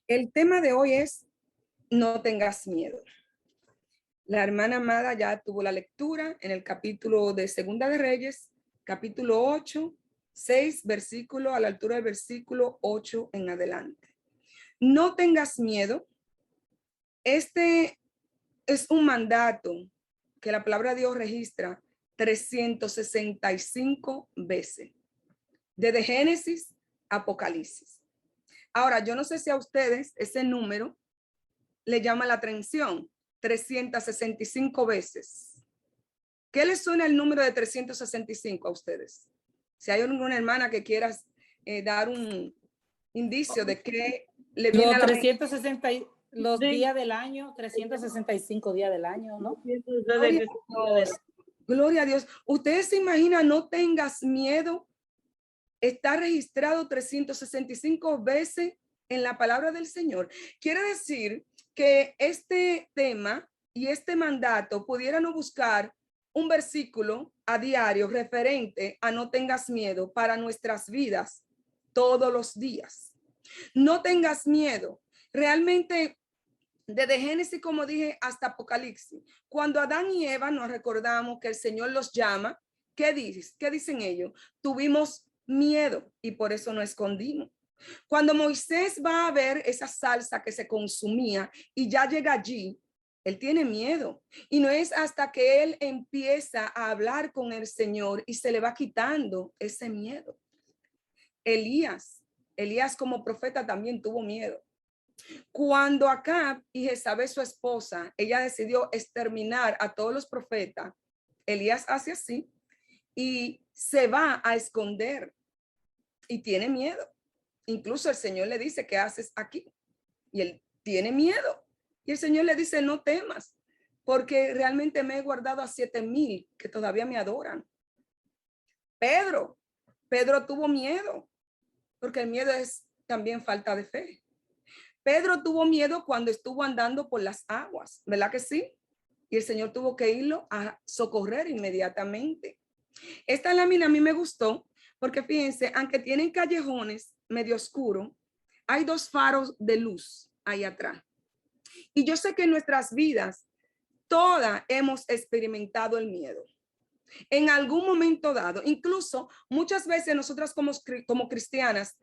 El tema de hoy es no tengas miedo. La hermana Amada ya tuvo la lectura en el capítulo de Segunda de Reyes, capítulo 8, 6, versículo a la altura del versículo 8 en adelante. No tengas miedo. Este es un mandato que la palabra de Dios registra 365 veces, desde Génesis a Apocalipsis. Ahora, yo no sé si a ustedes ese número le llama la atención, 365 veces. ¿Qué les suena el número de 365 a ustedes? Si hay alguna hermana que quiera dar un indicio de qué le viene a la 360 los días del año, 365 días del año, ¿no? Gloria a Dios. Gloria a Dios. Ustedes se imaginan, no tengas miedo. Está registrado 365 veces en la palabra del Señor. Quiere decir que este tema y este mandato pudiéramos buscar un versículo a diario referente a no tengas miedo para nuestras vidas todos los días. No tengas miedo. Realmente, desde Génesis, como dije, hasta Apocalipsis, cuando Adán y Eva nos recordamos que el Señor los llama, ¿qué dicen ellos? Tuvimos miedo y por eso nos escondimos. Cuando Moisés va a ver esa salsa que se consumía y ya llega allí, él tiene miedo. Y no es hasta que él empieza a hablar con el Señor y se le va quitando ese miedo. Elías como profeta también tuvo miedo. Cuando Acab y Jezabel, su esposa, ella decidió exterminar a todos los profetas, Elías hace así y se va a esconder y tiene miedo. Incluso el Señor le dice, ¿qué haces aquí? Y él tiene miedo. Y el Señor le dice, no temas, porque realmente me he guardado a 7,000 que todavía me adoran. Pedro tuvo miedo, porque el miedo es también falta de fe. Pedro tuvo miedo cuando estuvo andando por las aguas, ¿verdad que sí? Y el Señor tuvo que irlo a socorrer inmediatamente. Esta lámina a mí me gustó porque fíjense, aunque tienen callejones medio oscuros, hay dos faros de luz ahí atrás. Y yo sé que en nuestras vidas todas hemos experimentado el miedo. En algún momento dado, incluso muchas veces nosotras como cristianas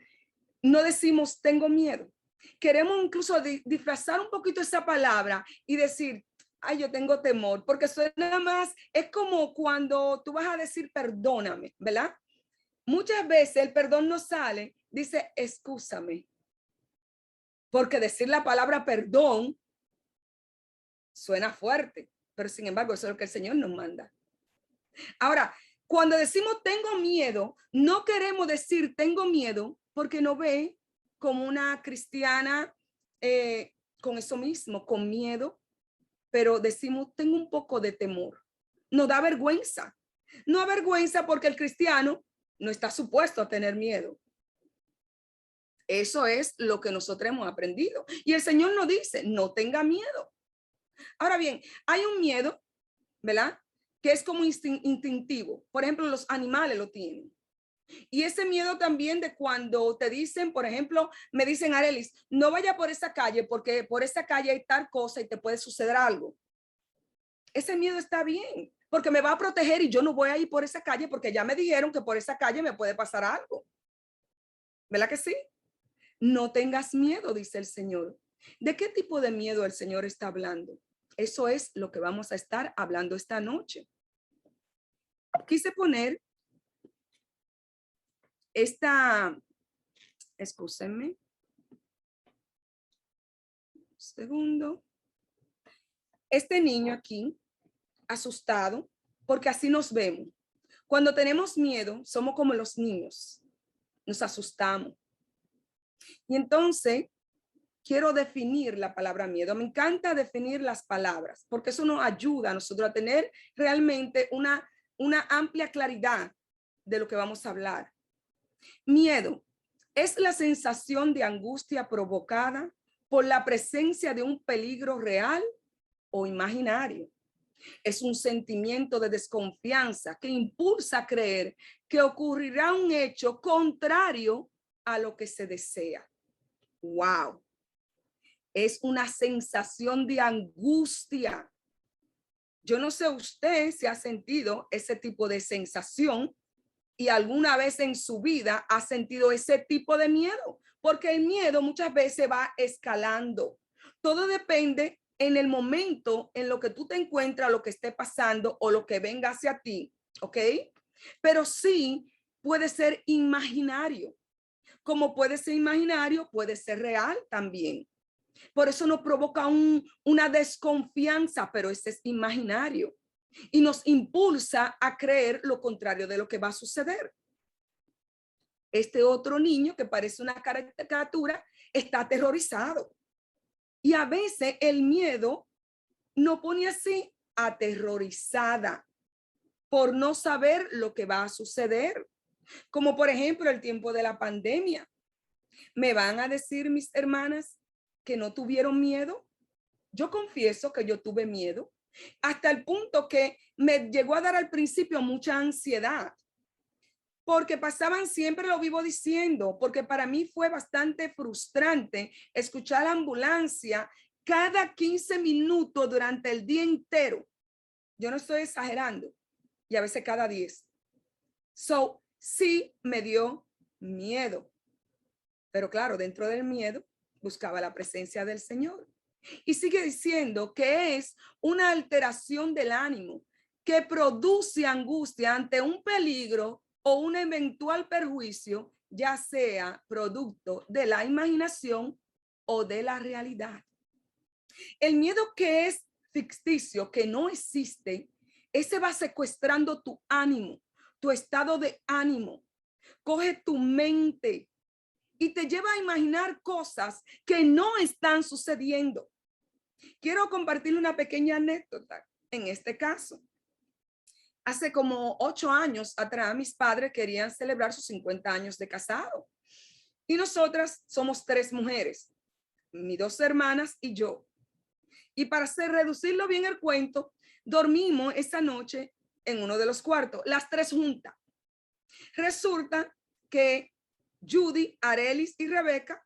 no decimos tengo miedo. Queremos incluso disfrazar un poquito esa palabra y decir, ay, yo tengo temor, porque suena más, es como cuando tú vas a decir perdóname, ¿verdad? Muchas veces el perdón no sale, dice excúsame, porque decir la palabra perdón suena fuerte, pero sin embargo eso es lo que el Señor nos manda. Ahora, cuando decimos tengo miedo, no queremos decir tengo miedo porque no ve como una cristiana con eso mismo, con miedo, pero decimos tengo un poco de temor. Nos da vergüenza. No vergüenza porque el cristiano no está supuesto a tener miedo. Eso es lo que nosotros hemos aprendido. Y el Señor nos dice, no tenga miedo. Ahora bien, hay un miedo, ¿verdad? Que es como instintivo. Por ejemplo, los animales lo tienen. Y ese miedo también de cuando te dicen, por ejemplo, me dicen, Arelis, no vaya por esa calle porque por esa calle hay tal cosa y te puede suceder algo. Ese miedo está bien porque me va a proteger y yo no voy a ir por esa calle porque ya me dijeron que por esa calle me puede pasar algo. ¿Verdad que sí? No tengas miedo, dice el Señor. ¿De qué tipo de miedo el Señor está hablando? Eso es lo que vamos a estar hablando esta noche. Quise poner excúsenme, un segundo. Este niño aquí, asustado, porque así nos vemos. Cuando tenemos miedo, somos como los niños, nos asustamos. Y entonces, quiero definir la palabra miedo. Me encanta definir las palabras, porque eso nos ayuda a nosotros a tener realmente una amplia claridad de lo que vamos a hablar. Miedo es la sensación de angustia provocada por la presencia de un peligro real o imaginario. Es un sentimiento de desconfianza que impulsa a creer que ocurrirá un hecho contrario a lo que se desea. ¡Wow! es una sensación de angustia. Yo no sé usted si ha sentido ese tipo de sensación y alguna vez en su vida ha sentido ese tipo de miedo, porque el miedo muchas veces va escalando. Todo depende en el momento en lo que tú te encuentras, lo que esté pasando o lo que venga hacia ti, ¿ok? Pero sí puede ser imaginario. Como puede ser imaginario, puede ser real también. Por eso nos provoca una desconfianza, pero ese es imaginario. Y nos impulsa a creer lo contrario de lo que va a suceder. Este otro niño que parece una caricatura está aterrorizado. Y a veces el miedo nos pone así, aterrorizada, por no saber lo que va a suceder. Como por ejemplo el tiempo de la pandemia. ¿Me van a decir mis hermanas que no tuvieron miedo? Yo confieso que yo tuve miedo hasta el punto que me llegó a dar al principio mucha ansiedad, porque pasaban, siempre lo vivo diciendo, porque para mí fue bastante frustrante escuchar la ambulancia cada 15 minutos durante el día entero. Yo no estoy exagerando, y a veces cada 10. So, sí me dio miedo, pero claro, dentro del miedo buscaba la presencia del Señor. Y sigue diciendo que es una alteración del ánimo que produce angustia ante un peligro o un eventual perjuicio, ya sea producto de la imaginación o de la realidad. El miedo que es ficticio, que no existe, ese va secuestrando tu ánimo, tu estado de ánimo, coge tu mente y te lleva a imaginar cosas que no están sucediendo. Quiero compartirle una pequeña anécdota en este caso. Hace como 8 años atrás, mis padres querían celebrar sus 50 años de casado. Y nosotras somos 3 mujeres, mis 2 hermanas y yo. Y para reducirlo bien el cuento, dormimos esa noche en uno de los cuartos, las 3 juntas. Resulta que Judy, Arelis y Rebeca,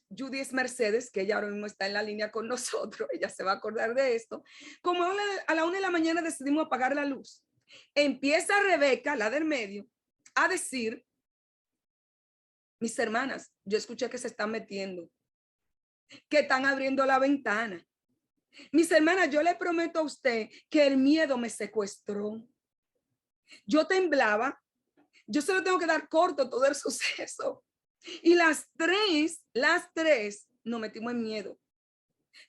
Judy es Mercedes, que ella ahora mismo está en la línea con nosotros, ella se va a acordar de esto. Como a la 1 de la mañana decidimos apagar la luz. Empieza Rebeca, la del medio, a decir: mis hermanas, yo escuché que se están metiendo, que están abriendo la ventana. Mis hermanas, yo le prometo a usted que el miedo me secuestró. Yo temblaba, yo se lo tengo que dar corto todo el suceso. Y las tres nos metimos en miedo.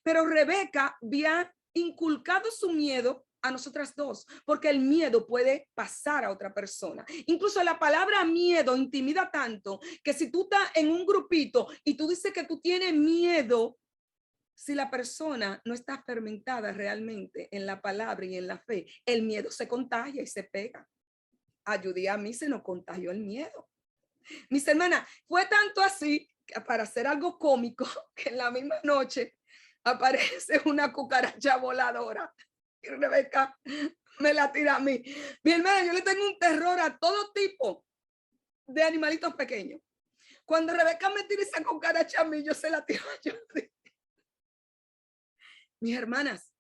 Pero Rebeca había inculcado su miedo a nosotras 2, porque el miedo puede pasar a otra persona. Incluso la palabra miedo intimida tanto que si tú estás en un grupito y tú dices que tú tienes miedo, si la persona no está fermentada realmente en la palabra y en la fe, el miedo se contagia y se pega. A Judy, a mí se nos contagió el miedo. Mis hermanas, fue tanto así que para hacer algo cómico que en la misma noche aparece una cucaracha voladora y Rebeca me la tira a mí. Mi hermana, yo le tengo un terror a todo tipo de animalitos pequeños. Cuando Rebeca me tira esa cucaracha a mí, yo se la tiro a Judy. Mis hermanas,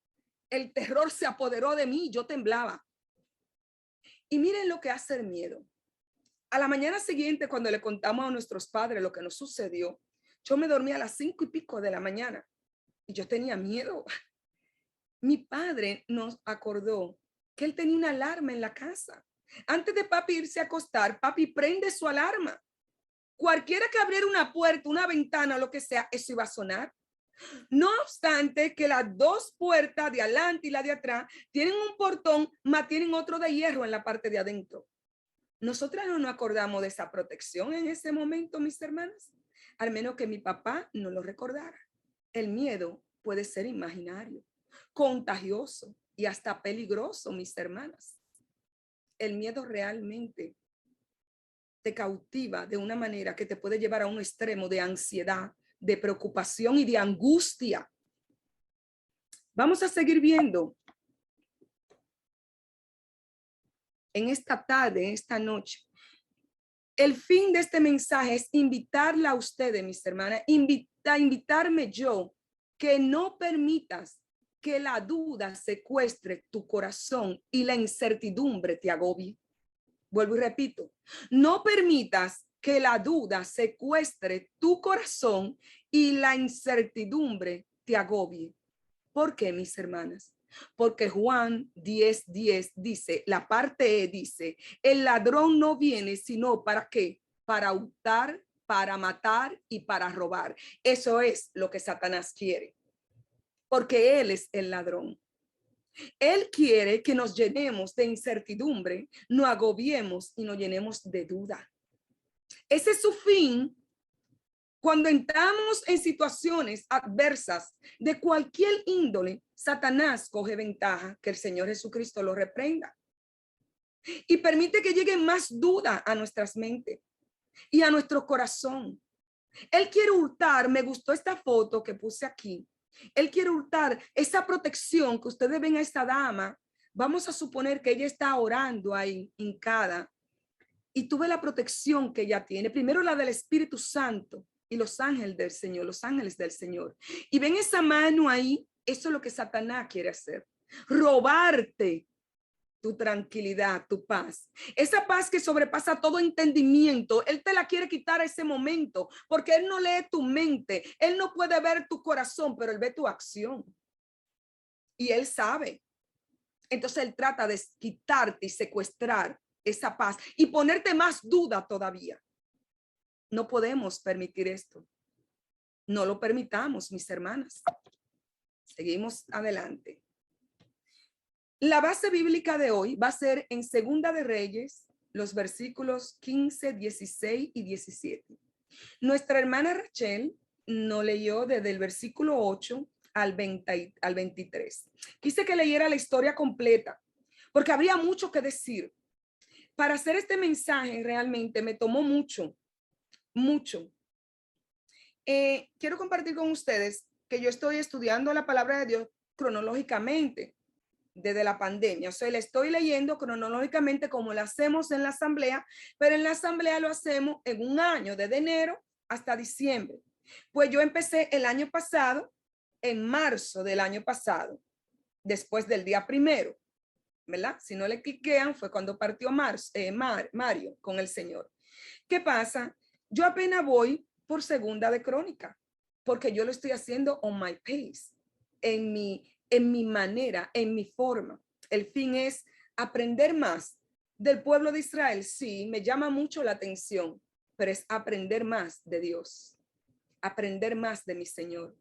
el terror se apoderó de mí, yo temblaba. Y miren lo que hace el miedo. A la mañana siguiente, cuando le contamos a nuestros padres lo que nos sucedió, yo me dormí a las 5 y pico de la mañana y yo tenía miedo. Mi padre nos acordó que él tenía una alarma en la casa. Antes de papi irse a acostar, papi prende su alarma. Cualquiera que abriera una puerta, una ventana, lo que sea, eso iba a sonar. No obstante que las 2 puertas de adelante y la de atrás tienen un portón, más tienen otro de hierro en la parte de adentro. Nosotras no nos acordamos de esa protección en ese momento, mis hermanas, al menos que mi papá no lo recordara. El miedo puede ser imaginario, contagioso y hasta peligroso, mis hermanas. El miedo realmente te cautiva de una manera que te puede llevar a un extremo de ansiedad, de preocupación y de angustia. Vamos a seguir viendo en esta tarde, esta noche. El fin de este mensaje es invitarla a ustedes, mis hermanas, invitarme yo que no permitas que la duda secuestre tu corazón y la incertidumbre te agobie. Vuelvo y repito, no permitas que la duda secuestre tu corazón y la incertidumbre te agobie. ¿Por qué, mis hermanas? Porque Juan 10:10 dice, la parte E dice, el ladrón no viene sino ¿para qué? Para hurtar, para matar y para robar. Eso es lo que Satanás quiere, porque él es el ladrón. Él quiere que nos llenemos de incertidumbre, no agobiemos y nos llenemos de duda. Ese es su fin. Cuando entramos en situaciones adversas de cualquier índole, Satanás coge ventaja, que el Señor Jesucristo lo reprenda, y permite que llegue más duda a nuestras mentes y a nuestro corazón. Él quiere hurtar, me gustó esta foto que puse aquí, él quiere hurtar esa protección que ustedes ven a esta dama. Vamos a suponer que ella está orando ahí, hincada, y tú ves la protección que ella tiene. Primero la del Espíritu Santo y los ángeles del Señor, los ángeles del Señor. Y ven esa mano ahí, eso es lo que Satanás quiere hacer. Robarte tu tranquilidad, tu paz. Esa paz que sobrepasa todo entendimiento, él te la quiere quitar a ese momento, porque él no lee tu mente, él no puede ver tu corazón, pero él ve tu acción. Y él sabe. Entonces él trata de quitarte y secuestrar esa paz y ponerte más duda todavía. No podemos permitir esto. No lo permitamos, mis hermanas. Seguimos adelante. La base bíblica de hoy va a ser en Segunda de Reyes, los versículos 15, 16 y 17. Nuestra hermana Rachel nos leyó desde el versículo 8 al 23. Quise que leyera la historia completa, porque habría mucho que decir. Para hacer este mensaje realmente me tomó mucho. Quiero compartir con ustedes que yo estoy estudiando la palabra de Dios cronológicamente desde la pandemia. O sea, le estoy leyendo cronológicamente como lo hacemos en la asamblea, pero en la asamblea lo hacemos en un año, desde enero hasta diciembre. Pues yo empecé el año pasado, en marzo del año pasado, después del día 1, ¿verdad? Si no le cliquean, fue cuando partió Mario con el Señor. ¿Qué pasa? Yo apenas voy por Segunda de Crónica, porque yo lo estoy haciendo on my pace, en mi manera, en mi forma. El fin es aprender más del pueblo de Israel. Sí, me llama mucho la atención, pero es aprender más de Dios, aprender más de mi Señor,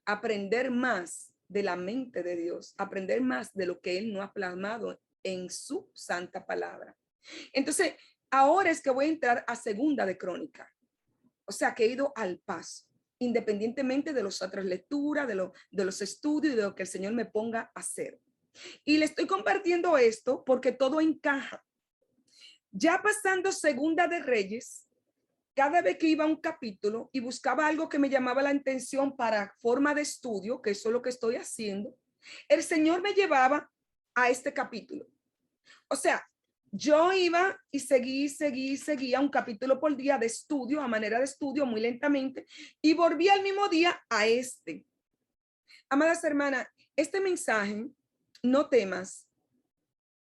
aprender más de la mente de Dios, aprender más de lo que Él nos ha plasmado en su santa palabra. Entonces, ahora es que voy a entrar a Segunda de Crónica. O sea, que he ido al paso, independientemente de las otras lecturas, de los estudios y de lo que el Señor me ponga a hacer. Y le estoy compartiendo esto porque todo encaja. Ya pasando Segunda de Reyes, cada vez que iba a un capítulo y buscaba algo que me llamaba la atención para forma de estudio, que eso es lo que estoy haciendo, el Señor me llevaba a este capítulo. O sea, yo iba y seguía un capítulo por día de estudio, a manera de estudio, muy lentamente, y volví al mismo día a este. Amadas hermanas, este mensaje, no temas,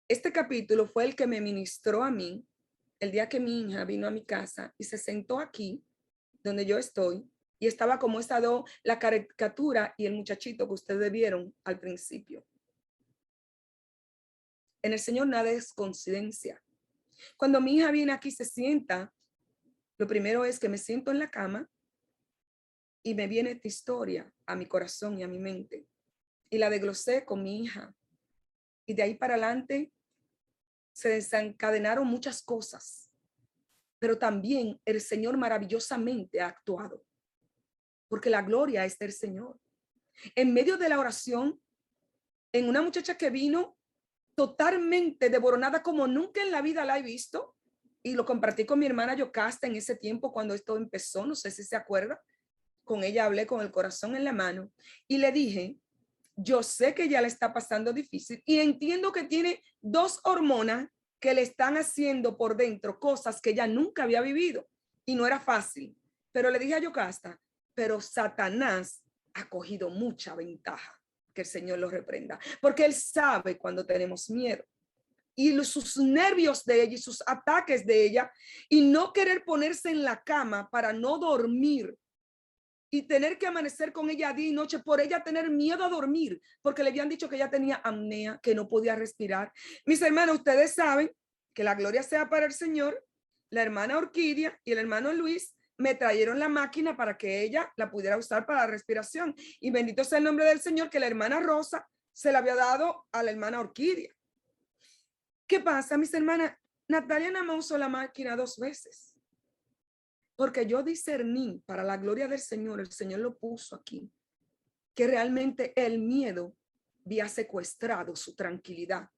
este capítulo fue el que me ministró a mí el día que mi hija vino a mi casa y se sentó aquí, donde yo estoy, y estaba como la caricatura y el muchachito que ustedes vieron al principio. En el Señor nada es coincidencia. Cuando mi hija viene aquí, se sienta, lo primero es que me siento en la cama y me viene esta historia a mi corazón y a mi mente. Y la desglosé con mi hija. Y de ahí para adelante se desencadenaron muchas cosas. Pero también el Señor maravillosamente ha actuado. Porque la gloria es del Señor. En medio de la oración, en una muchacha que vino totalmente devoronada como nunca en la vida la he visto, y lo compartí con mi hermana Yocasta en ese tiempo cuando esto empezó, no sé si se acuerda, con ella hablé con el corazón en la mano y le dije, yo sé que ella le está pasando difícil y entiendo que tiene 2 hormonas que le están haciendo por dentro cosas que ella nunca había vivido y no era fácil, pero le dije a Yocasta, pero Satanás ha cogido mucha ventaja. Que el Señor lo reprenda, porque Él sabe cuando tenemos miedo. Y sus nervios de ella y sus ataques de ella, y no querer ponerse en la cama para no dormir y tener que amanecer con ella día y noche por ella tener miedo a dormir, porque le habían dicho que ella tenía apnea, que no podía respirar. Mis hermanos, ustedes saben, que la gloria sea para el Señor, la hermana Orquídea y el hermano Luis me trajeron la máquina para que ella la pudiera usar para la respiración. Y bendito sea el nombre del Señor, que la hermana Rosa se la había dado a la hermana Orquídea. ¿Qué pasa, mis hermanas? Natalia nada más usó la máquina 2 veces. Porque yo discerní, para la gloria del Señor, el Señor lo puso aquí, que realmente el miedo había secuestrado su tranquilidad.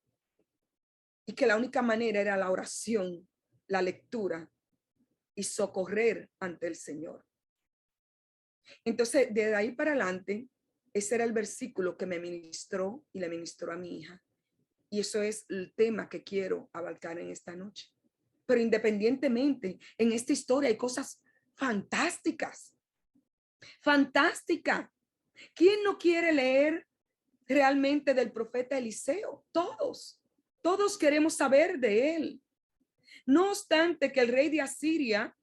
Y que la única manera era la oración, la lectura y socorrer ante el Señor. Entonces, de ahí para adelante, ese era el versículo que me ministró y le ministró a mi hija. Y eso es el tema que quiero abarcar en esta noche. Pero independientemente, en esta historia hay cosas fantásticas. Fantástica. ¿Quién no quiere leer realmente del profeta Eliseo? Todos queremos saber de él. No obstante que el rey de Asiria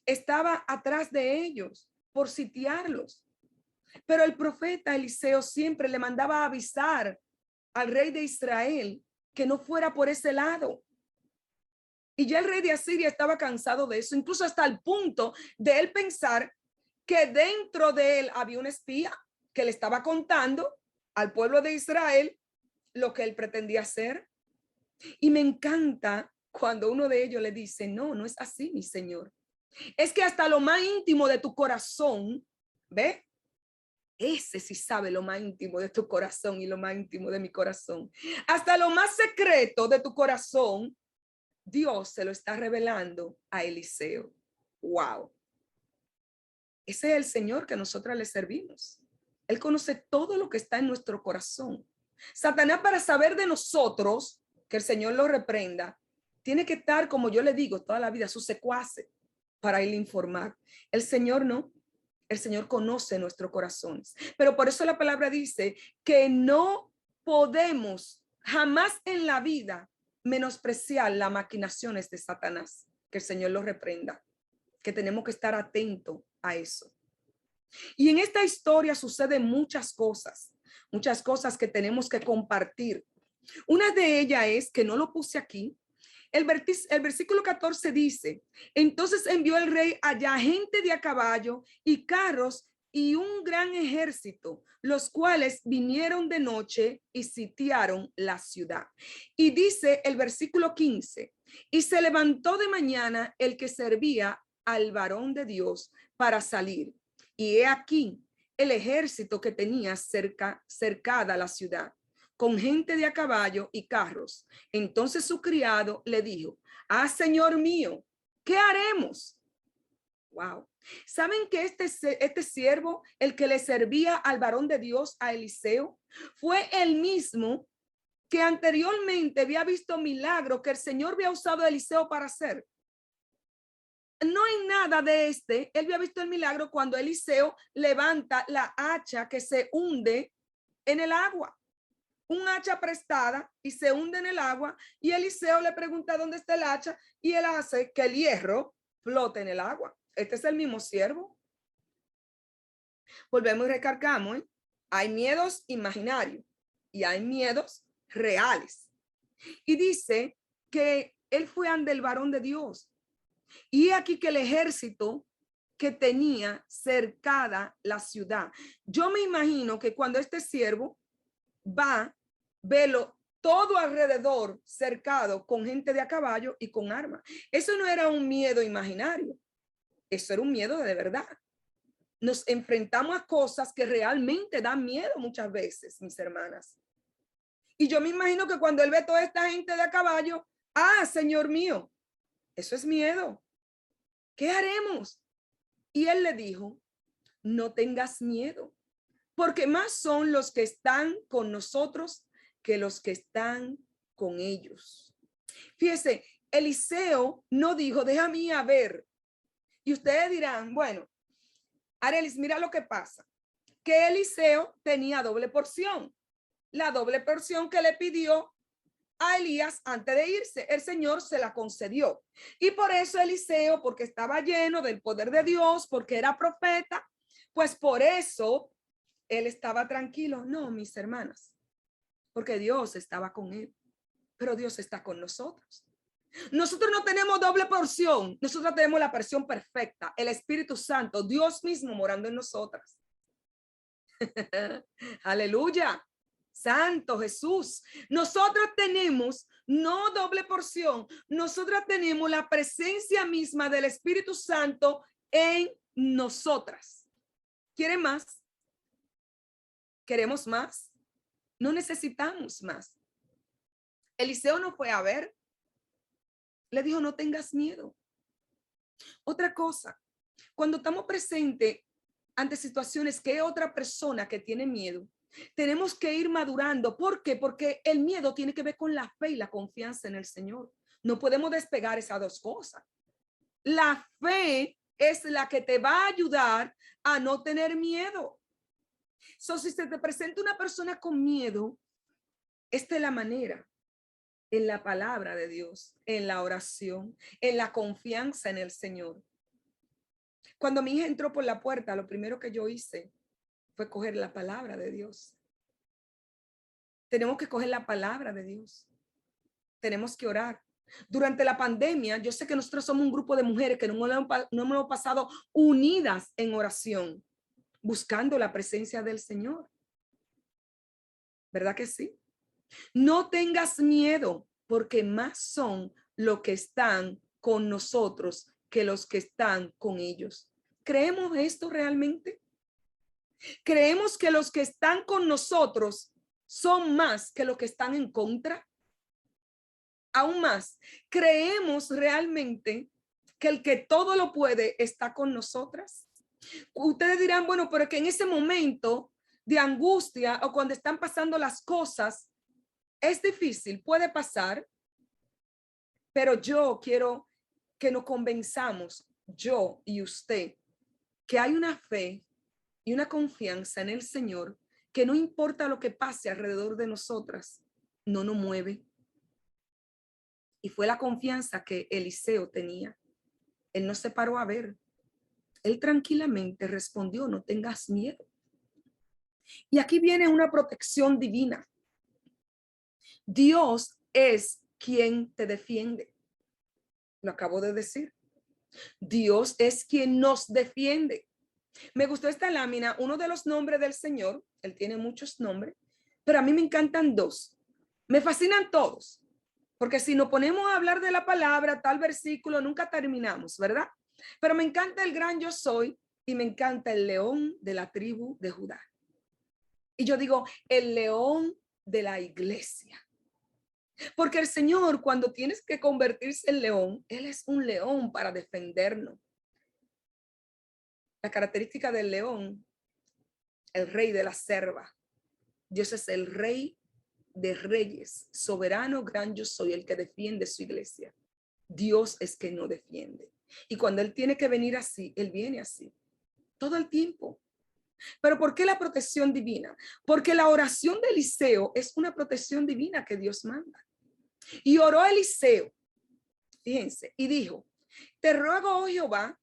estaba atrás de ellos por sitiarlos. Pero el profeta Eliseo siempre le mandaba avisar al rey de Israel que no fuera por ese lado. Y ya el rey de Asiria estaba cansado de eso, incluso hasta el punto de él pensar que dentro de él había un espía que le estaba contando al pueblo de Israel lo que él pretendía hacer. Y me encanta cuando uno de ellos le dice, no, no es así, mi señor. Es que hasta lo más íntimo de tu corazón, ¿ve? Ese sí sabe lo más íntimo de tu corazón y lo más íntimo de mi corazón. Hasta lo más secreto de tu corazón, Dios se lo está revelando a Eliseo. Wow. Ese es el Señor que nosotras le servimos. Él conoce todo lo que está en nuestro corazón. Satanás, para saber de nosotros, que el Señor lo reprenda, tiene que estar, como yo le digo, toda la vida, su secuace para él informar. El Señor no. El Señor conoce nuestros corazones. Pero por eso la palabra dice que no podemos jamás en la vida menospreciar las maquinaciones de Satanás. Que el Señor lo reprenda. Que tenemos que estar atentos a eso. Y en esta historia suceden muchas cosas que tenemos que compartir. Una de ellas es, que no lo puse aquí, el versículo 14 dice, entonces envió el rey allá gente de a caballo y carros y un gran ejército, los cuales vinieron de noche y sitiaron la ciudad. Y dice el versículo 15, y se levantó de mañana el que servía al varón de Dios para salir. Y he aquí el ejército que tenía cercada la ciudad, con gente de a caballo y carros. Entonces su criado le dijo, señor mío, ¿qué haremos? Wow. ¿Saben que este siervo, el que le servía al varón de Dios, a Eliseo, fue el mismo que anteriormente había visto milagros que el Señor había usado a Eliseo para hacer? No hay nada de él había visto el milagro cuando Eliseo levanta la hacha que se hunde en el agua. Un hacha prestada y se hunde en el agua, y Eliseo le pregunta dónde está el hacha y él hace que el hierro flote en el agua. Este es el mismo siervo. Volvemos y recargamos, ¿eh? Hay miedos imaginarios y hay miedos reales. Y dice que él fue ante el varón de Dios. Y aquí que el ejército que tenía cercada la ciudad. Yo me imagino que cuando este siervo va, velo todo alrededor cercado con gente de a caballo y con armas. Eso no era un miedo imaginario, eso era un miedo de verdad. Nos enfrentamos a cosas que realmente dan miedo muchas veces, mis hermanas. Y yo me imagino que cuando él ve toda esta gente de a caballo, Señor mío, eso es miedo. ¿Qué haremos? Y él le dijo, no tengas miedo, porque más son los que están con nosotros que los que están con ellos. Fíjese, Eliseo no dijo, déjame ir a ver. Y ustedes dirán, bueno, Arelis, mira lo que pasa. que Eliseo tenía doble porción. La doble porción que le pidió a Elías antes de irse, el Señor se la concedió. Y por eso Eliseo, porque estaba lleno del poder de Dios, porque era profeta, pues por eso él estaba tranquilo. No, mis hermanas, porque Dios estaba con él, pero Dios está con nosotros. Nosotros no tenemos doble porción, nosotros tenemos la porción perfecta, el Espíritu Santo, Dios mismo morando en nosotras. Aleluya. Santo Jesús. Nosotros tenemos no doble porción, nosotros tenemos la presencia misma del Espíritu Santo en nosotras. ¿Quieren más? ¿Queremos más? No necesitamos más. Eliseo no fue a ver. Le dijo, no tengas miedo. Otra cosa, cuando estamos presentes ante situaciones que hay otra persona que tiene miedo, tenemos que ir madurando. ¿Por qué? Porque el miedo tiene que ver con la fe y la confianza en el Señor. No podemos despegar esas dos cosas. La fe es la que te va a ayudar a no tener miedo. So, si se te presenta una persona con miedo, esta es la manera, en la palabra de Dios, en la oración, en la confianza en el Señor. Cuando mi hija entró por la puerta, lo primero que yo hice fue coger la palabra de Dios. Tenemos que coger la palabra de Dios. Tenemos que orar. Durante la pandemia, yo sé que nosotros somos un grupo de mujeres que no hemos pasado unidas en oración, buscando la presencia del Señor. ¿Verdad que sí? No tengas miedo, porque más son los que están con nosotros que los que están con ellos. ¿Creemos esto realmente? ¿Creemos que los que están con nosotros son más que los que están en contra? Aún más, ¿creemos realmente que el que todo lo puede está con nosotras? Ustedes dirán, bueno, pero que en ese momento de angustia o cuando están pasando las cosas, es difícil, puede pasar, pero yo quiero que nos convenzamos, yo y usted, que hay una fe y una confianza en el Señor que no importa lo que pase alrededor de nosotras, no nos mueve. Y fue la confianza que Eliseo tenía. Él no se paró a ver. Él tranquilamente respondió, no tengas miedo. Y aquí viene una protección divina. Dios es quien te defiende. Lo acabo de decir. Dios es quien nos defiende. Me gustó esta lámina, uno de los nombres del Señor, él tiene muchos nombres, pero a mí me encantan dos. Me fascinan todos, porque si nos ponemos a hablar de la palabra, tal versículo, nunca terminamos, ¿verdad? Pero me encanta el gran yo soy y me encanta el león de la tribu de Judá. Y yo digo, el león de la iglesia. Porque el Señor, cuando tienes que convertirse en león, Él es un león para defendernos. La característica del león, el rey de la selva. Dios es el rey de reyes, soberano, gran yo soy, el que defiende su iglesia. Dios es quien no defiende. Y cuando Él tiene que venir así, Él viene así, todo el tiempo. ¿Pero por qué la protección divina? Porque la oración de Eliseo es una protección divina que Dios manda. Y oró Eliseo, fíjense, y dijo, te ruego, oh Jehová,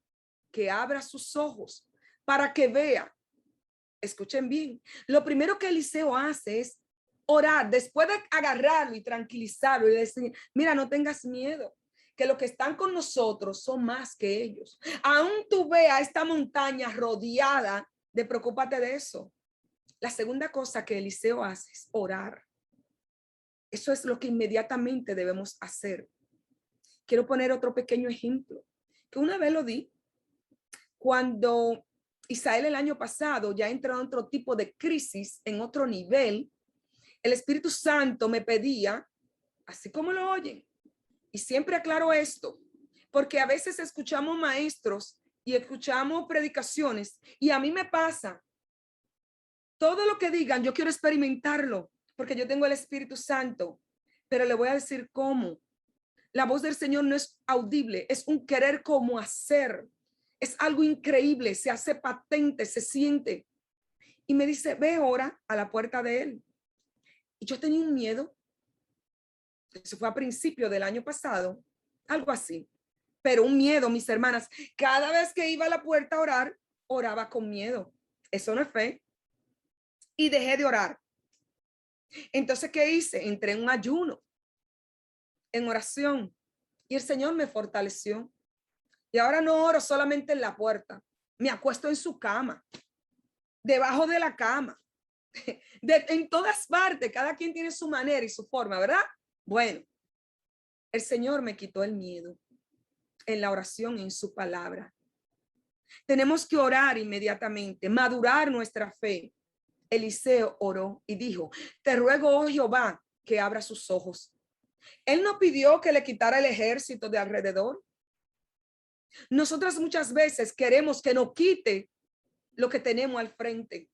que abra sus ojos para que vea. Escuchen bien, lo primero que Eliseo hace es orar, después de agarrarlo y tranquilizarlo y decir, mira, no tengas miedo, que los que están con nosotros son más que ellos. Aún tú veas esta montaña rodeada de, preocúpate de eso. La segunda cosa que Eliseo hace es orar. Eso es lo que inmediatamente debemos hacer. Quiero poner otro pequeño ejemplo, que una vez lo di, cuando Israel el año pasado ya entró en otro tipo de crisis, en otro nivel, el Espíritu Santo me pedía, así como lo oyen, y siempre aclaro esto, porque a veces escuchamos maestros y escuchamos predicaciones, y a mí me pasa, todo lo que digan, yo quiero experimentarlo, porque yo tengo el Espíritu Santo, pero le voy a decir cómo. La voz del Señor no es audible, es un querer como hacer. Es algo increíble, se hace patente, se siente. Y me dice, ve ora a la puerta de él. Y yo tenía un miedo. Eso fue a principio del año pasado, algo así. Pero un miedo, mis hermanas. Cada vez que iba a la puerta a orar, oraba con miedo. Eso no es fe. Y dejé de orar. Entonces, ¿qué hice? Entré en un ayuno, en oración. Y el Señor me fortaleció. Y ahora no oro solamente en la puerta. Me acuesto en su cama, debajo de la cama, en todas partes. Cada quien tiene su manera y su forma, ¿verdad? Bueno, el Señor me quitó el miedo en la oración, en su palabra. Tenemos que orar inmediatamente, madurar nuestra fe. Eliseo oró y dijo, te ruego, oh Jehová, que abra sus ojos. Él no pidió que le quitara el ejército de alrededor. Nosotras muchas veces queremos que nos quite lo que tenemos al frente,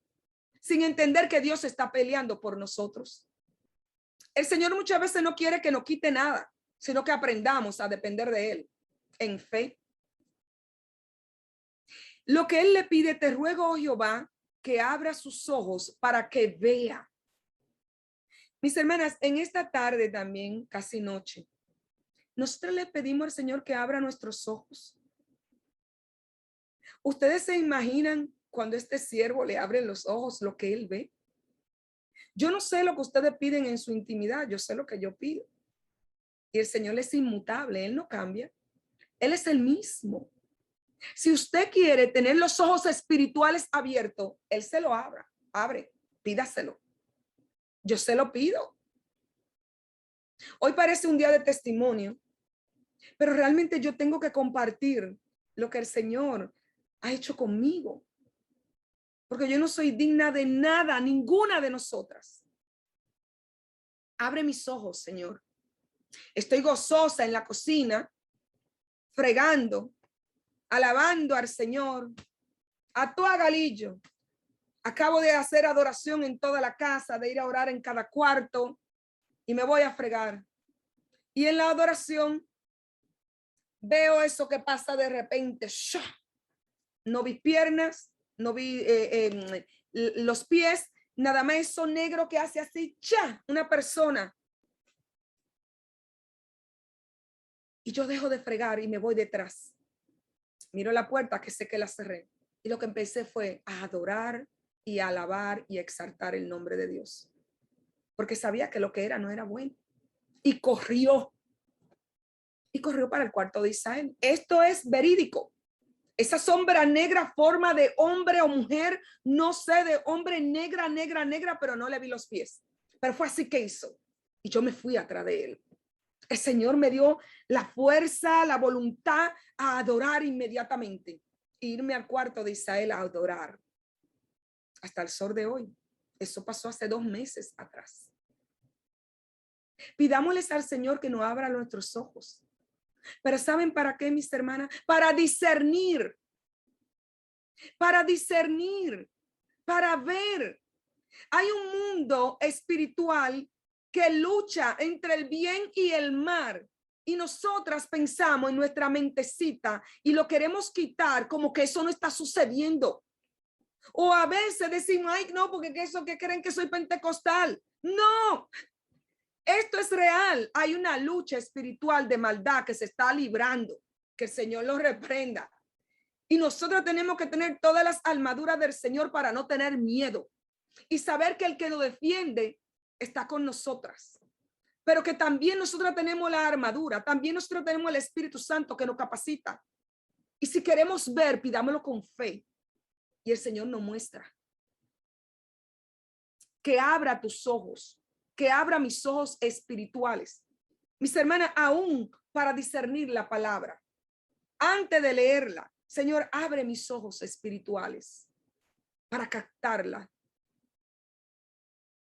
sin entender que Dios está peleando por nosotros. El Señor muchas veces no quiere que nos quite nada, sino que aprendamos a depender de Él en fe. Lo que Él le pide, te ruego, oh Jehová, que abra sus ojos para que vea. Mis hermanas, en esta tarde también, casi noche, nosotros le pedimos al Señor que abra nuestros ojos. ¿Ustedes se imaginan cuando este siervo le abre los ojos lo que él ve? Yo no sé lo que ustedes piden en su intimidad, yo sé lo que yo pido. Y el Señor es inmutable, Él no cambia. Él es el mismo. Si usted quiere tener los ojos espirituales abiertos, Él se lo abre, pídaselo. Yo se lo pido. Hoy parece un día de testimonio, pero realmente yo tengo que compartir lo que el Señor ha hecho conmigo. Porque yo no soy digna de nada, ninguna de nosotras. Abre mis ojos, Señor. Estoy gozosa en la cocina, fregando, alabando al Señor. A toda galillo. Acabo de hacer adoración en toda la casa, de ir a orar en cada cuarto y me voy a fregar. Y en la adoración veo eso que pasa de repente. ¡Shah! No vi piernas, no vi los pies, nada más eso negro que hace así, ¡cha! Una persona. Y yo dejo de fregar y me voy detrás. Miro la puerta que sé que la cerré. Y lo que empecé fue a adorar y a alabar y exaltar el nombre de Dios. Porque sabía que lo que era no era bueno. Y corrió. Y corrió para el cuarto de Isaías. Esto es verídico. Esa sombra negra, forma de hombre o mujer, no sé, de hombre negra, pero no le vi los pies. Pero fue así que hizo. Y yo me fui atrás de él. El Señor me dio la fuerza, la voluntad a adorar inmediatamente. E irme al cuarto de Isaías a adorar. Hasta el sol de hoy. Eso pasó hace 2 meses atrás. Pidámosles al Señor que nos abra nuestros ojos. Pero ¿saben para qué, mis hermanas? Para discernir, para ver. Hay un mundo espiritual que lucha entre el bien y el mal. Y nosotras pensamos en nuestra mentecita y lo queremos quitar como que eso no está sucediendo. O a veces decimos, ay, no, porque eso que creen que soy pentecostal. No, esto es real. Hay una lucha espiritual de maldad que se está librando. Que el Señor lo reprenda. Y nosotros tenemos que tener todas las armaduras del Señor para no tener miedo. Y saber que el que nos defiende está con nosotras. Pero que también nosotros tenemos la armadura. También nosotros tenemos el Espíritu Santo que nos capacita. Y si queremos ver, pidámoslo con fe. Y el Señor nos muestra. Que abra tus ojos. Que abra mis ojos espirituales. Mis hermanas, aún para discernir la palabra. Antes de leerla, Señor, abre mis ojos espirituales para captarla,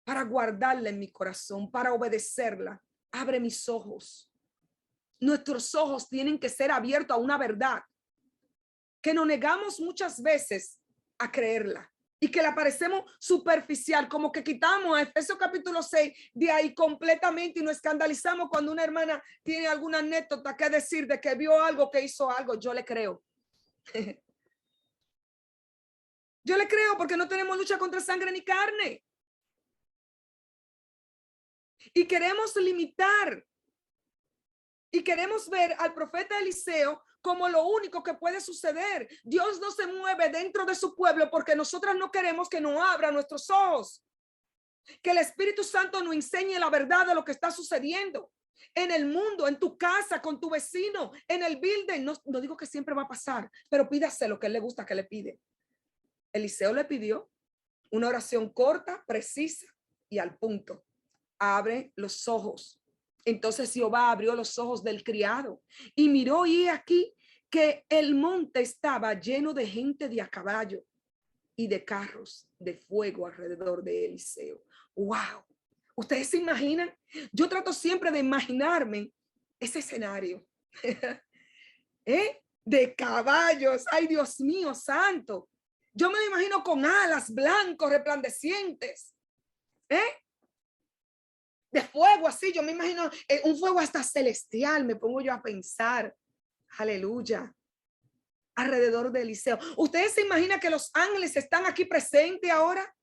para guardarla en mi corazón, para obedecerla. Abre mis ojos. Nuestros ojos tienen que ser abiertos a una verdad que nos negamos muchas veces a creerla y que la parecemos superficial, como que quitamos a Efesios capítulo 6 de ahí completamente y nos escandalizamos cuando una hermana tiene alguna anécdota que decir de que vio algo, que hizo algo. Yo le creo. Yo le creo porque no tenemos lucha contra sangre ni carne. Y queremos limitar y queremos ver al profeta Eliseo como lo único que puede suceder. Dios no se mueve dentro de su pueblo porque nosotras no queremos que nos abra nuestros ojos. Que el Espíritu Santo nos enseñe la verdad de lo que está sucediendo en el mundo, en tu casa, con tu vecino, en el building. No digo que siempre va a pasar, pero pídase lo que a él le gusta que le pide. Eliseo le pidió una oración corta, precisa y al punto. Abre los ojos. Entonces Jehová abrió los ojos del criado y miró, y aquí que el monte estaba lleno de gente de a caballo y de carros de fuego alrededor de Eliseo. ¡Wow! ¿Ustedes se imaginan? Yo trato siempre de imaginarme ese escenario. De caballos. ¡Ay, Dios mío, santo! Yo me lo imagino con alas blancos resplandecientes. De fuego así, yo me imagino un fuego hasta celestial, me pongo yo a pensar. Aleluya. Alrededor de Eliseo. ¿Ustedes se imaginan que los ángeles están aquí presentes ahora?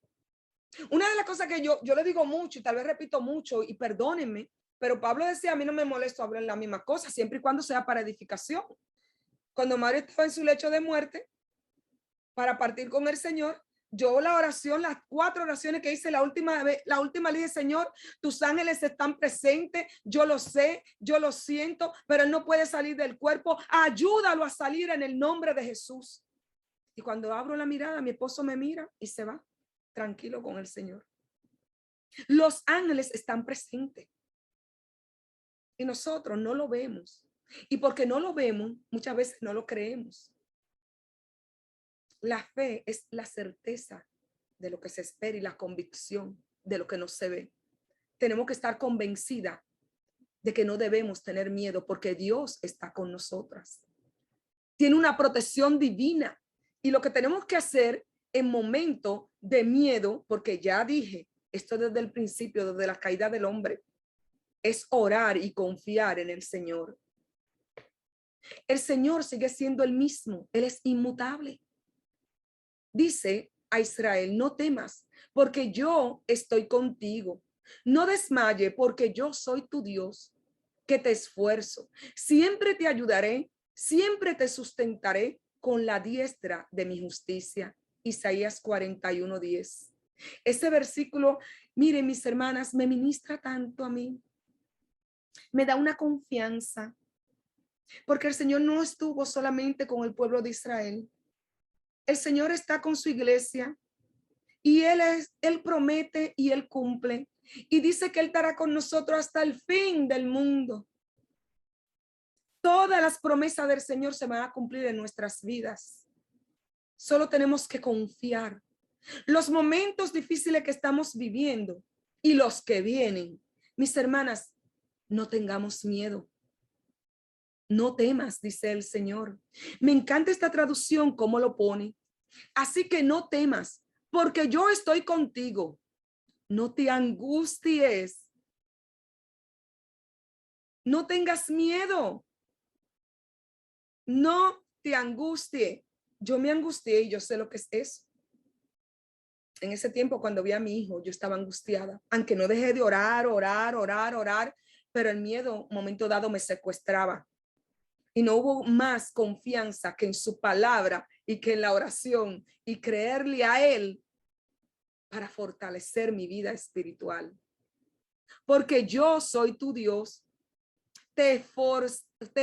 Una de las cosas que yo le digo mucho y tal vez repito mucho, y perdónenme, pero Pablo decía, a mí no me molesto hablar la misma cosa, siempre y cuando sea para edificación. Cuando Mario estaba en su lecho de muerte, para partir con el Señor, yo la oración, las 4 oraciones que hice la última vez, la última le dije, Señor, tus ángeles están presentes, yo lo sé, yo lo siento, pero él no puede salir del cuerpo, ayúdalo a salir en el nombre de Jesús. Y cuando abro la mirada, mi esposo me mira y se va, tranquilo con el Señor. Los ángeles están presentes y nosotros no lo vemos. Y porque no lo vemos, muchas veces no lo creemos. La fe es la certeza de lo que se espera y la convicción de lo que no se ve. Tenemos que estar convencida de que no debemos tener miedo porque Dios está con nosotras. Tiene una protección divina y lo que tenemos que hacer en momento de miedo, porque ya dije esto desde el principio, desde la caída del hombre, es orar y confiar en el Señor. El Señor sigue siendo el mismo, Él es inmutable. Dice a Israel, no temas, porque yo estoy contigo. No desmaye, porque yo soy tu Dios, que te esfuerzo. Siempre te ayudaré, siempre te sustentaré con la diestra de mi justicia. Isaías 41:10. Ese versículo, miren mis hermanas, me ministra tanto a mí. Me da una confianza, porque el Señor no estuvo solamente con el pueblo de Israel. El Señor está con su iglesia y Él promete y Él cumple. Y dice que Él estará con nosotros hasta el fin del mundo. Todas las promesas del Señor se van a cumplir en nuestras vidas. Solo tenemos que confiar. Los momentos difíciles que estamos viviendo y los que vienen, mis hermanas, no tengamos miedo. No temas, dice el Señor. Me encanta esta traducción, cómo lo pone. Así que no temas, porque yo estoy contigo. No te angusties. No tengas miedo. No te angustie. Yo me angustié y yo sé lo que es eso. En ese tiempo, cuando vi a mi hijo, yo estaba angustiada. Aunque no dejé de orar, pero el miedo, un momento dado, me secuestraba. Y no hubo más confianza que en su palabra y que en la oración y creerle a Él para fortalecer mi vida espiritual. Porque yo soy tu Dios, te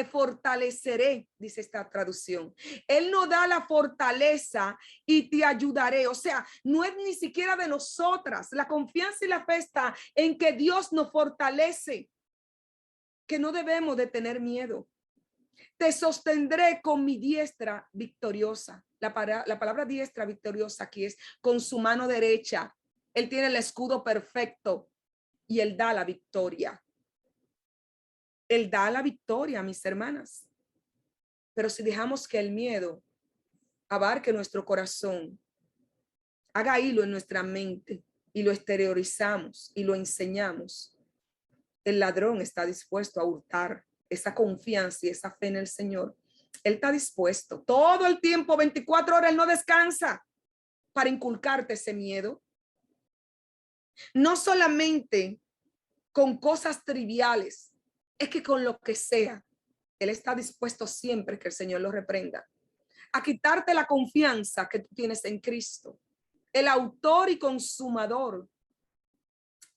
fortaleceré, dice esta traducción. Él nos da la fortaleza y te ayudaré. O sea, no es ni siquiera de nosotras. La confianza y la fe está en que Dios nos fortalece, que no debemos de tener miedo. Te sostendré con mi diestra victoriosa. La palabra diestra victoriosa aquí es con su mano derecha. Él tiene el escudo perfecto y Él da la victoria. Él da la victoria, mis hermanas. Pero si dejamos que el miedo abarque nuestro corazón, haga hilo en nuestra mente y lo exteriorizamos y lo enseñamos, el ladrón está dispuesto a hurtar esa confianza y esa fe en el Señor. Él está dispuesto todo el tiempo, 24 horas, él no descansa. para inculcarte ese miedo. No solamente con cosas triviales, es que con lo que sea, Él está dispuesto siempre que el Señor lo reprenda, a quitarte la confianza que tú tienes en Cristo, el autor y consumador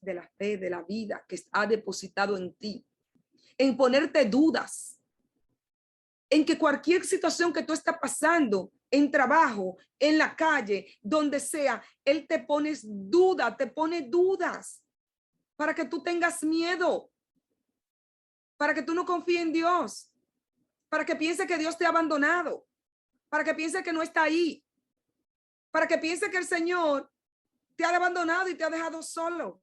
de la fe, de la vida que ha depositado en ti, en ponerte dudas, en que cualquier situación que tú estás pasando, en trabajo, en la calle, donde sea, Él te pone dudas para que tú tengas miedo, para que tú no confíes en Dios, para que piense que Dios te ha abandonado, para que piense que no está ahí, para que piense que el Señor te ha abandonado y te ha dejado solo.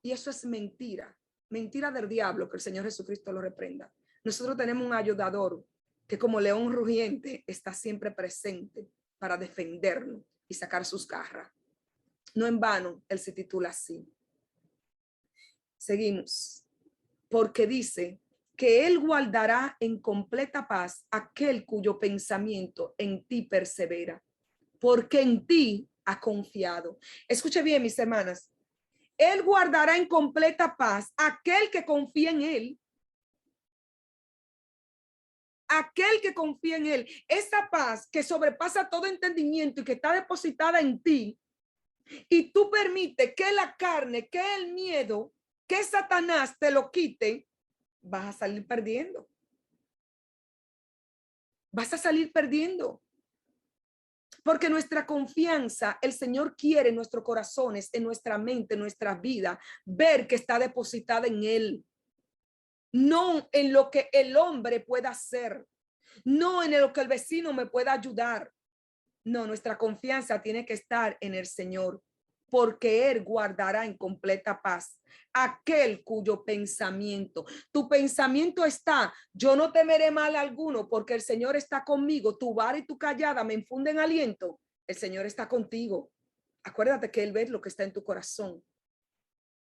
Y eso es mentira, mentira del diablo, que el Señor Jesucristo lo reprenda. Nosotros tenemos un ayudador que como león rugiente está siempre presente para defendernos y sacar sus garras. No en vano él se titula así. Seguimos. Porque dice que él guardará en completa paz aquel cuyo pensamiento en ti persevera, porque en ti ha confiado. Escuche bien, mis hermanas. Él guardará en completa paz aquel que confía en él. Aquel que confía en él. Esa paz que sobrepasa todo entendimiento y que está depositada en ti, y tú permites que la carne, que el miedo, que Satanás te lo quite, vas a salir perdiendo. Vas a salir perdiendo. Porque nuestra confianza, el Señor quiere en nuestros corazones, en nuestra mente, en nuestra vida, ver que está depositada en Él. No en lo que el hombre pueda hacer. No en lo que el vecino me pueda ayudar. No, nuestra confianza tiene que estar en el Señor, porque Él guardará en completa paz aquel cuyo pensamiento, tu pensamiento está, yo no temeré mal alguno porque el Señor está conmigo, tu vara y tu callada me infunden aliento, el Señor está contigo. Acuérdate que Él ve lo que está en tu corazón.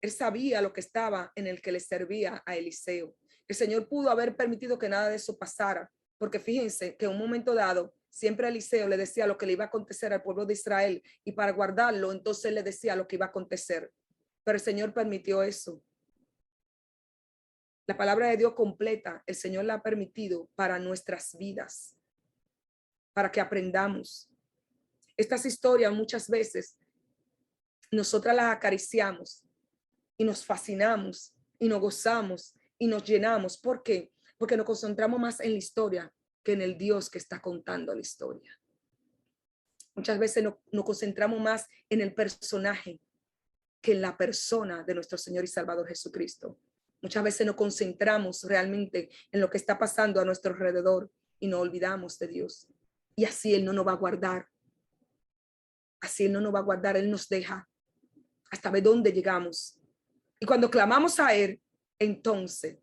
Él sabía lo que estaba en el que le servía a Eliseo. El Señor pudo haber permitido que nada de eso pasara, porque fíjense que en un momento dado, siempre Eliseo le decía lo que le iba a acontecer al pueblo de Israel, y para guardarlo, entonces le decía lo que iba a acontecer. Pero el Señor permitió eso. La palabra de Dios completa, el Señor la ha permitido para nuestras vidas, para que aprendamos. Estas historias muchas veces nosotras las acariciamos y nos fascinamos y nos gozamos y nos llenamos. ¿Por qué? Porque nos concentramos más en la historia que en el Dios que está contando la historia. Muchas veces nos concentramos más en el personaje que en la persona de nuestro Señor y Salvador Jesucristo. Muchas veces nos concentramos realmente en lo que está pasando a nuestro alrededor y nos olvidamos de Dios. Y así Él no nos va a guardar. Así Él no nos va a guardar. Él nos deja hasta ver dónde llegamos. Y cuando clamamos a Él, entonces,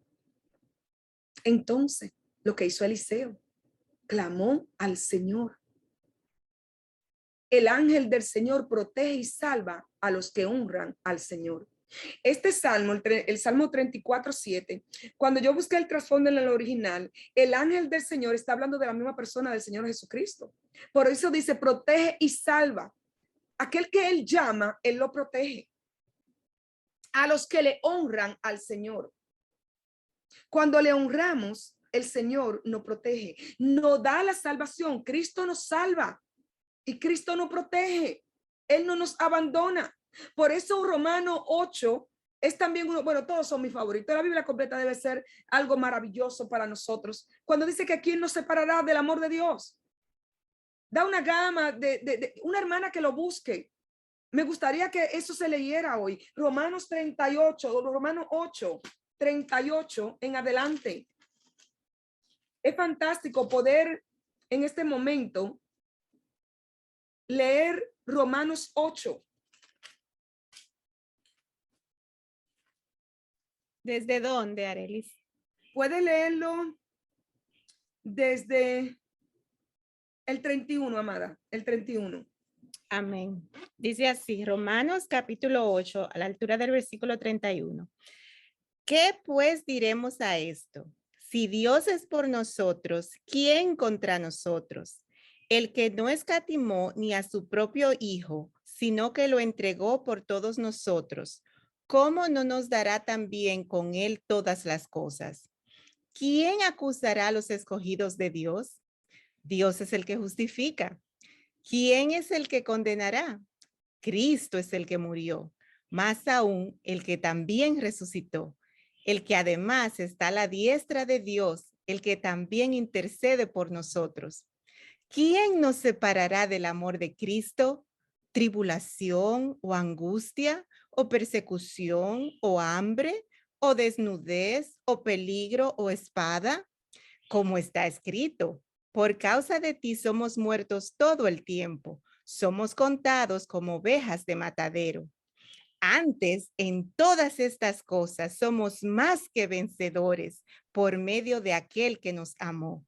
lo que hizo Eliseo, clamó al Señor. El ángel del Señor protege y salva a los que honran al Señor. Este salmo, el Salmo 34:7, cuando yo busqué el trasfondo en el original, el ángel del Señor está hablando de la misma persona del Señor Jesucristo. Por eso dice, protege y salva. Aquel que Él llama, Él lo protege. A los que le honran al Señor. Cuando le honramos, el Señor nos protege, nos da la salvación. Cristo nos salva y Cristo nos protege. Él no nos abandona. Por eso Romanos 8 es también uno, bueno, todos son mis favoritos. La Biblia completa debe ser algo maravilloso para nosotros. Cuando dice que quién nos separará del amor de Dios. Da una gama de una hermana que lo busque. Me gustaría que eso se leyera hoy. Romanos 38, Romanos 8, 38 en adelante. Es fantástico poder en este momento leer Romanos 8. ¿Desde dónde, Arelis? Puede leerlo desde el 31, amada, el 31. Amén. Dice así, Romanos capítulo 8, a la altura del versículo 31. ¿Qué pues diremos a esto? Si Dios es por nosotros, ¿quién contra nosotros? el que no escatimó ni a su propio Hijo, sino que lo entregó por todos nosotros, ¿cómo no nos dará también con él todas las cosas? ¿Quién acusará a los escogidos de Dios? Dios es el que justifica. ¿Quién es el que condenará? Cristo es el que murió, más aún el que también resucitó, el que además está a la diestra de Dios, el que también intercede por nosotros. ¿Quién nos separará del amor de Cristo? ¿Tribulación o angustia o persecución o hambre o desnudez o peligro o espada? Como está escrito, por causa de ti somos muertos todo el tiempo, somos contados como ovejas de matadero. Antes, en todas estas cosas, somos más que vencedores por medio de aquel que nos amó.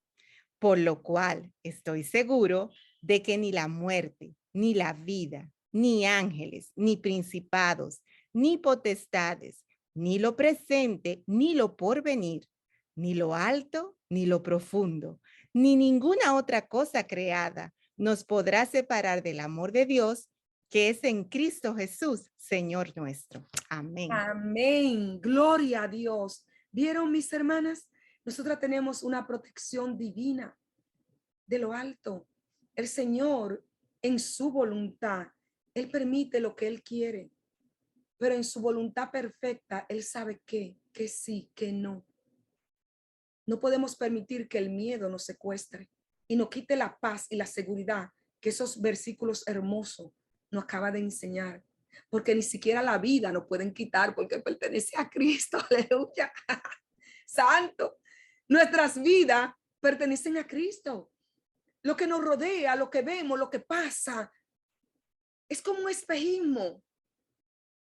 Por lo cual estoy seguro de que ni la muerte, ni la vida, ni ángeles, ni principados, ni potestades, ni lo presente, ni lo porvenir, ni lo alto, ni lo profundo, ni ninguna otra cosa creada nos podrá separar del amor de Dios que es en Cristo Jesús, Señor nuestro. Amén. Amén. Gloria a Dios. ¿Vieron, mis hermanas? Nosotras tenemos una protección divina de lo alto. El Señor, en su voluntad, Él permite lo que Él quiere, pero en su voluntad perfecta, Él sabe que sí, que no. No podemos permitir que el miedo nos secuestre y nos quite la paz y la seguridad que esos versículos hermosos nos acaba de enseñar. Porque ni siquiera la vida nos pueden quitar porque pertenece a Cristo. Aleluya. Santo. Nuestras vidas pertenecen a Cristo. Lo que nos rodea, lo que vemos, lo que pasa, es como un espejismo.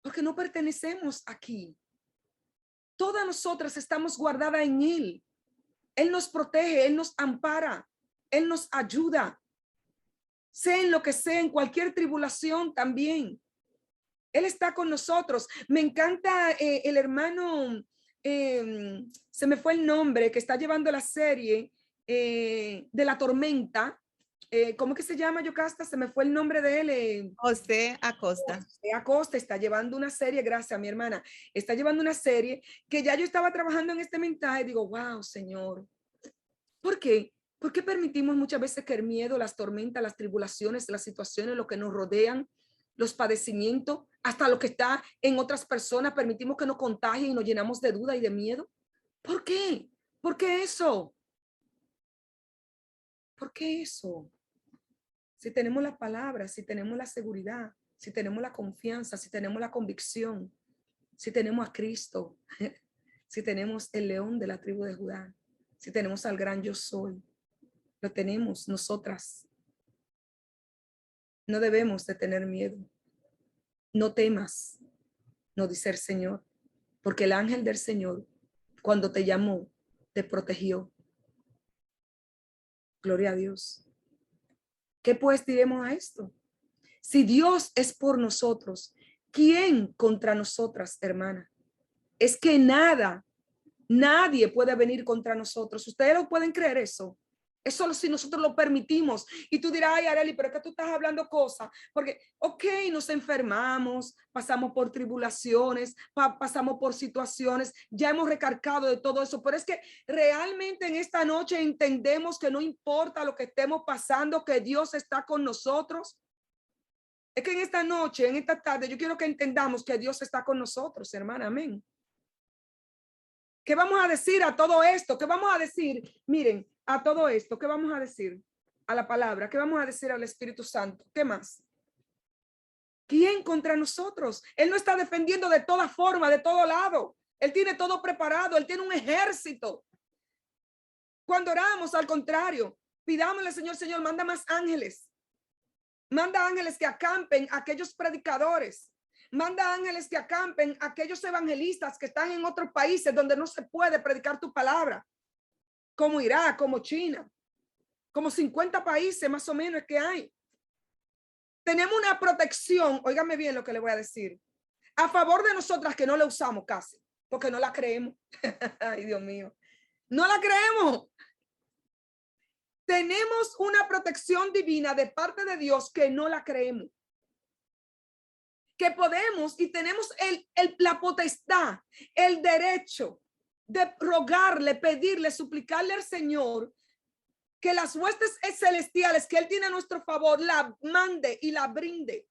Porque no pertenecemos aquí. Todas nosotras estamos guardadas en Él. Él nos protege, Él nos ampara, Él nos ayuda. Sea en lo que sea, en cualquier tribulación también. Él está con nosotros. Me encanta el hermano, se me fue el nombre, que está llevando la serie de la tormenta. ¿Cómo que se llama, Yocasta? Se me fue el nombre de él. José Acosta. José Acosta está llevando una serie, gracias a mi hermana, está llevando una serie que ya yo estaba trabajando en este mensaje y digo, wow, Señor. ¿Por qué? ¿Por qué permitimos muchas veces que el miedo, las tormentas, las tribulaciones, las situaciones, lo que nos rodean, los padecimientos, hasta lo que está en otras personas, permitimos que nos contagien y nos llenamos de duda y de miedo? ¿Por qué? ¿Por qué eso? ¿Por qué eso? Si tenemos la palabra, si tenemos la seguridad, si tenemos la confianza, si tenemos la convicción, si tenemos a Cristo, si tenemos el león de la tribu de Judá, si tenemos al gran yo soy, lo tenemos nosotras. No debemos de tener miedo. No temas, no dice el Señor, porque el ángel del Señor, cuando te llamó, te protegió. Gloria a Dios. ¿Qué pues diremos a esto? Si Dios es por nosotros, ¿quién contra nosotras, hermana? Es que nadie puede venir contra nosotros. ¿Ustedes lo pueden creer eso? Es solo si nosotros lo permitimos. Y tú dirás, ay, Arely, pero es que tú estás hablando cosas. Porque, ok, nos enfermamos, pasamos por tribulaciones, pasamos por situaciones, ya hemos recargado de todo eso. Pero es que realmente en esta noche entendemos que no importa lo que estemos pasando, que Dios está con nosotros. Es que en esta noche, en esta tarde, yo quiero que entendamos que Dios está con nosotros, hermana. Amén. ¿Qué vamos a decir a todo esto? ¿Qué vamos a decir? Miren, a todo esto, ¿qué vamos a decir? A la palabra, ¿qué vamos a decir al Espíritu Santo? ¿Qué más? ¿Quién contra nosotros? Él no está defendiendo de toda forma, de todo lado. Él tiene todo preparado, Él tiene un ejército. Cuando oramos, al contrario, pidámosle, Señor, Señor, manda más ángeles. Manda ángeles que acampen a aquellos predicadores. Manda ángeles que acampen a aquellos evangelistas que están en otros países donde no se puede predicar tu palabra, como Irak, como China, como 50 países más o menos que hay. Tenemos una protección, óigame bien lo que le voy a decir, a favor de nosotras que no la usamos casi, porque no la creemos. Ay, Dios mío, no la creemos. tenemos una protección divina de parte de Dios que no la creemos. Que podemos y tenemos la potestad, el derecho de rogarle, pedirle, suplicarle al Señor que las huestes celestiales que Él tiene a nuestro favor la mande y la brinde.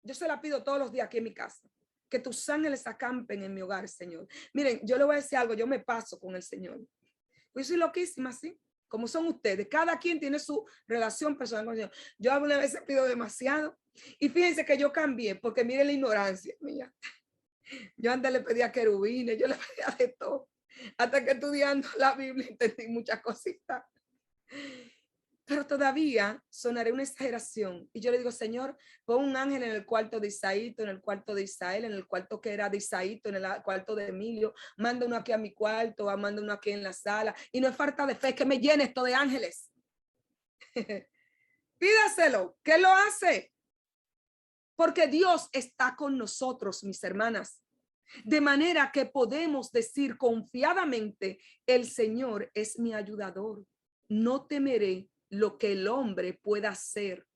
Yo se la pido todos los días aquí en mi casa. Que tus ángeles acampen en mi hogar, Señor. Miren, yo le voy a decir algo, yo me paso con el Señor. Yo soy loquísima, ¿sí? Como son ustedes. Cada quien tiene su relación personal con el Señor. Yo alguna vez pido demasiado. Y fíjense que yo cambié, porque miren la ignorancia mía. Yo antes le pedía querubines, yo le pedía de todo. Hasta que estudiando la Biblia entendí muchas cositas. Pero todavía sonaré una exageración. Y yo le digo, Señor, pon un ángel en el cuarto de Isaíto, en el cuarto de Isael, en el cuarto que era de Isaíto, en el cuarto de Emilio. Manda uno aquí a mi cuarto, manda uno aquí en la sala. Y no es falta de fe, que me llene esto de ángeles. Pídaselo, que lo hace. Porque Dios está con nosotros, mis hermanas. De manera que podemos decir confiadamente, el Señor es mi ayudador. No temeré lo que el hombre pueda hacer.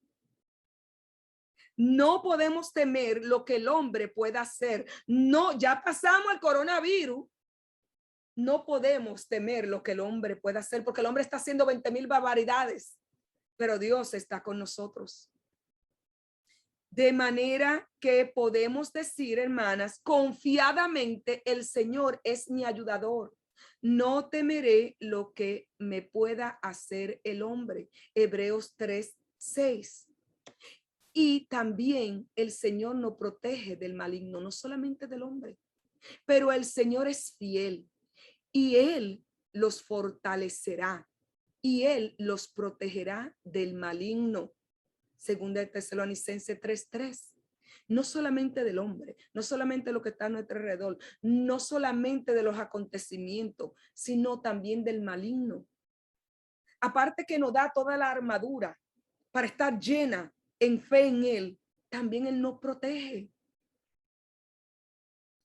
No podemos temer lo que el hombre pueda hacer. No, ya pasamos el coronavirus. No podemos temer lo que el hombre pueda hacer, porque el hombre está haciendo 20,000 barbaridades, pero Dios está con nosotros. De manera que podemos decir, hermanas, confiadamente, el Señor es mi ayudador. No temeré lo que me pueda hacer el hombre. Hebreos 3:6. Y también el Señor nos protege del maligno, no solamente del hombre, pero el Señor es fiel y Él los fortalecerá y Él los protegerá del maligno. Segunda de Tesalonicenses 3:3. No solamente del hombre, no solamente de lo que está a nuestro alrededor, no solamente de los acontecimientos, sino también del maligno. Aparte que nos da toda la armadura para estar llena en fe en Él, también Él nos protege.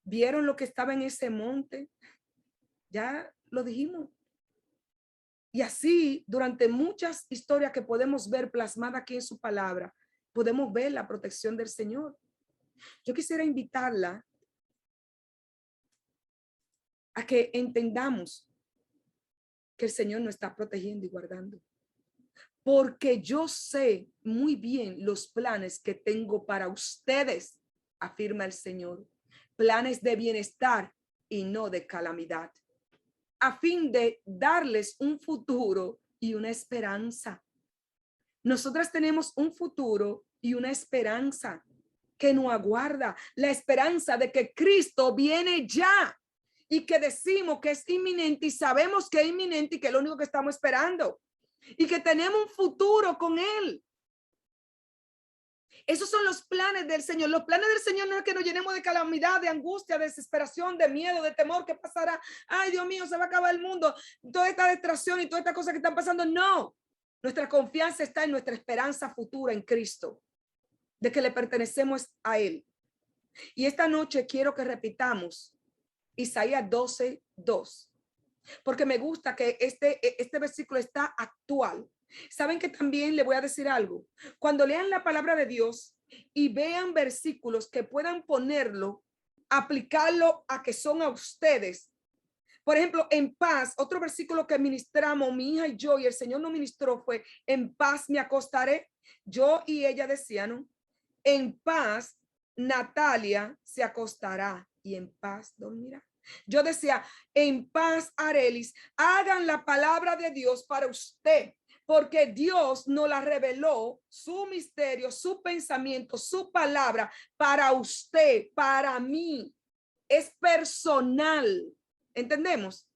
¿Vieron lo que estaba en ese monte? Ya lo dijimos. Y así, durante muchas historias que podemos ver plasmadas aquí en su palabra, podemos ver la protección del Señor. Yo quisiera invitarla a que entendamos que el Señor nos está protegiendo y guardando. Porque yo sé muy bien los planes que tengo para ustedes, afirma el Señor. Planes de bienestar y no de calamidad, a fin de darles un futuro y una esperanza. Nosotras tenemos un futuro y una esperanza que nos aguarda, la esperanza de que Cristo viene ya y que decimos que es inminente y sabemos que es inminente y que es lo único que estamos esperando y que tenemos un futuro con Él. Esos son los planes del Señor. Los planes del Señor no es que nos llenemos de calamidad, de angustia, de desesperación, de miedo, de temor. ¿Qué pasará? Ay, Dios mío, se va a acabar el mundo. Toda esta distracción y todas estas cosas que están pasando. No. Nuestra confianza está en nuestra esperanza futura en Cristo, de que le pertenecemos a Él. Y esta noche quiero que repitamos Isaías 12:2, porque me gusta que este versículo está actual. Saben que también le voy a decir algo. Cuando lean la palabra de Dios y vean versículos que puedan ponerlo, aplicarlo a que son a ustedes. Por ejemplo, en paz, otro versículo que ministramos mi hija y yo, y el Señor nos ministró, fue: en paz me acostaré. Yo y ella decían, ¿no? En paz Natalia se acostará y en paz dormirá. Yo decía, en paz Arelis, hagan la palabra de Dios para usted, porque Dios nos la reveló, su misterio, su pensamiento, su palabra para usted, para mí. Es personal. ¿Entendemos?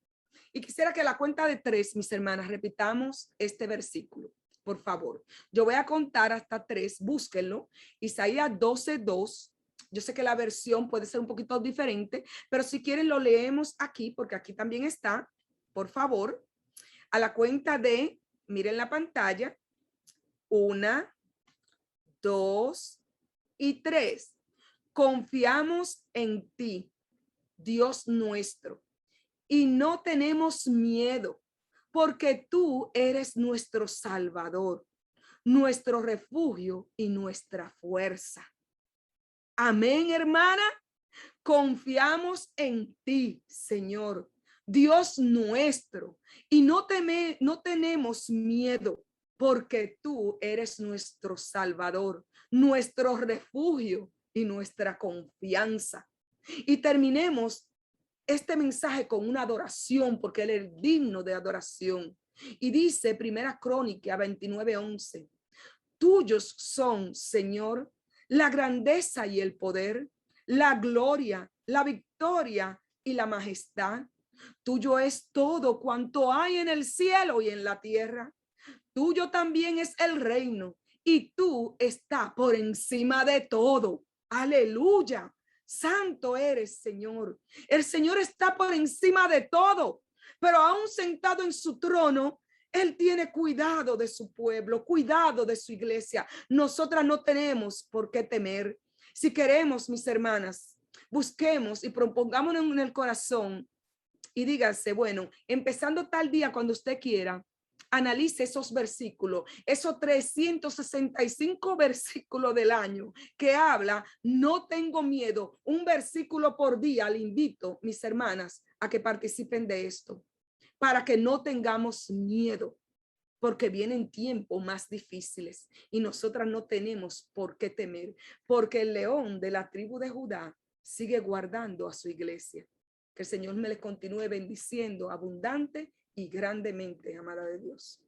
Y quisiera que a la cuenta de 3, mis hermanas, repitamos este versículo. Por favor, yo voy a contar hasta 3, búsquenlo. Isaías 12:2. Yo sé que la versión puede ser un poquito diferente, pero si quieren lo leemos aquí, porque aquí también está. Por favor, a la cuenta de, miren la pantalla, 1, 2 y 3. Confiamos en ti, Dios nuestro, y no tenemos miedo, porque tú eres nuestro Salvador, nuestro refugio y nuestra fuerza. Amén, hermana. Confiamos en ti, Señor, Dios nuestro, y no tenemos miedo, porque tú eres nuestro Salvador, nuestro refugio y nuestra confianza. Y terminemos este mensaje con una adoración, porque Él es digno de adoración. Y dice Primera Crónica 29:11, tuyos son, Señor, la grandeza y el poder, la gloria, la victoria y la majestad. Tuyo es todo cuanto hay en el cielo y en la tierra. Tuyo también es el reino y tú estás por encima de todo. Aleluya. Santo eres, Señor. El Señor está por encima de todo, pero aún sentado en su trono, Él tiene cuidado de su pueblo, cuidado de su iglesia. Nosotras no tenemos por qué temer. Si queremos, mis hermanas, busquemos y propongámonos en el corazón y dígase, bueno, empezando tal día cuando usted quiera, analice esos versículos, esos 365 versículos del año que habla, no tengo miedo, un versículo por día. Le invito, mis hermanas, a que participen de esto, para que no tengamos miedo, porque vienen tiempos más difíciles y nosotras no tenemos por qué temer, porque el león de la tribu de Judá sigue guardando a su iglesia. Que el Señor me les continúe bendiciendo abundante y grandemente, amada de Dios.